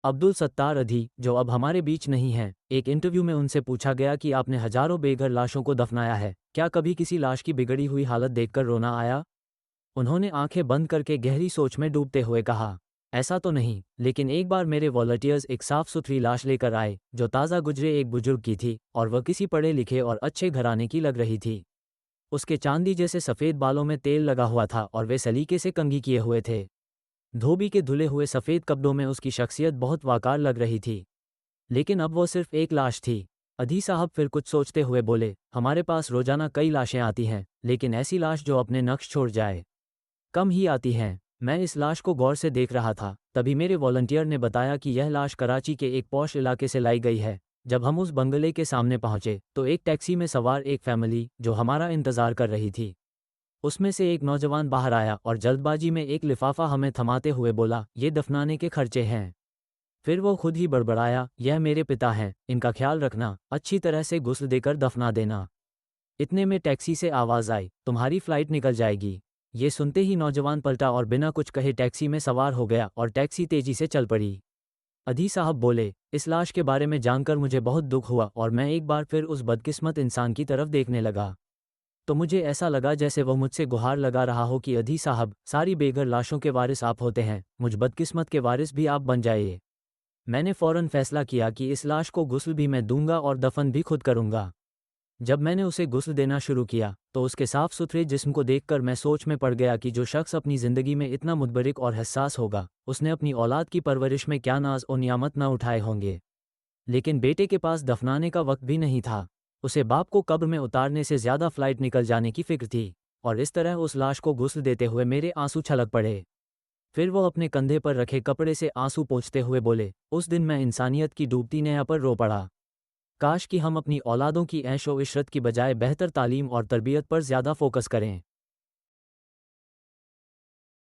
अब्दुल सत्तार अधी, जो अब हमारे बीच नहीं हैं, एक इंटरव्यू में उनसे पूछा गया कि आपने हजारों बेघर लाशों को दफनाया है, क्या कभी किसी लाश की बिगड़ी हुई हालत देखकर रोना आया? उन्होंने आंखें बंद करके गहरी सोच में डूबते हुए कहा, ऐसा तो नहीं, लेकिन एक बार मेरे वॉलंटियर्स एक साफ सुथरी लाश लेकर आए जो ताज़ा गुजरे एक बुजुर्ग की थी, और वह किसी पढ़े लिखे और अच्छे घराने की लग रही थी। उसके चांदी जैसे सफ़ेद बालों में तेल लगा हुआ था और वे सलीके से कंघी किए हुए थे। धोबी के धुले हुए सफ़ेद कपड़ों में उसकी शख्सियत बहुत वाकार लग रही थी। लेकिन अब वो सिर्फ एक लाश थी। अधी साहब फिर कुछ सोचते हुए बोले, हमारे पास रोजाना कई लाशें आती हैं, लेकिन ऐसी लाश जो अपने नक्श छोड़ जाए, कम ही आती हैं। मैं इस लाश को गौर से देख रहा था, तभी मेरे वॉलंटियर ने बताया कि यह लाश कराची के एक पॉश इलाके से लाई गई है। जब हम उस बंगले के सामने पहुंचे तो एक टैक्सी में सवार एक फैमिली जो हमारा इंतजार कर रही थी, उसमें से एक नौजवान बाहर आया और जल्दबाजी में एक लिफाफा हमें थमाते हुए बोला, ये दफनाने के खर्चे हैं। फिर वो खुद ही बड़बड़ाया, यह मेरे पिता हैं, इनका ख्याल रखना, अच्छी तरह से गुस्ल देकर दफना देना। इतने में टैक्सी से आवाज़ आई, तुम्हारी फ्लाइट निकल जाएगी। ये सुनते ही नौजवान पलटा और बिना कुछ कहे टैक्सी में सवार हो गया और टैक्सी तेजी से चल पड़ी। अधी साहब बोले, इस लाश के बारे में जानकर मुझे बहुत दुख हुआ और मैं एक बार फिर उस बदकिस्मत इंसान की तरफ देखने लगा। तो मुझे ऐसा लगा जैसे वह मुझसे गुहार लगा रहा हो कि अधी साहब, सारी बेघर लाशों के वारिस आप होते हैं, मुझ बदकिस्मत के वारिस भी आप बन जाइए। मैंने फौरन फैसला किया कि इस लाश को गुस्ल भी मैं दूंगा और दफन भी खुद करूंगा। जब मैंने उसे गुस्ल देना शुरू किया तो उसके साफ सुथरे जिस्म को देखकर मैं सोच में पड़ गया कि जो शख्स अपनी ज़िंदगी में इतना मुतबरिक और हसास होगा, उसने अपनी औलाद की परवरिश में क्या नाज और नियामत न उठाए होंगे। लेकिन बेटे के पास दफनाने का वक्त भी नहीं था। उसे बाप को कब्र में उतारने से ज़्यादा फ्लाइट निकल जाने की फिक्र थी। और इस तरह उस लाश को गुस्ल देते हुए मेरे आंसू छलक पड़े। फिर वो अपने कंधे पर रखे कपड़े से आंसू पोंछते हुए बोले, उस दिन मैं इंसानियत की डूबती नैया पर रो पड़ा। काश कि हम अपनी औलादों की ऐशो इशरत की बजाय बेहतर तालीम और तरबियत पर ज़्यादा फोकस करें।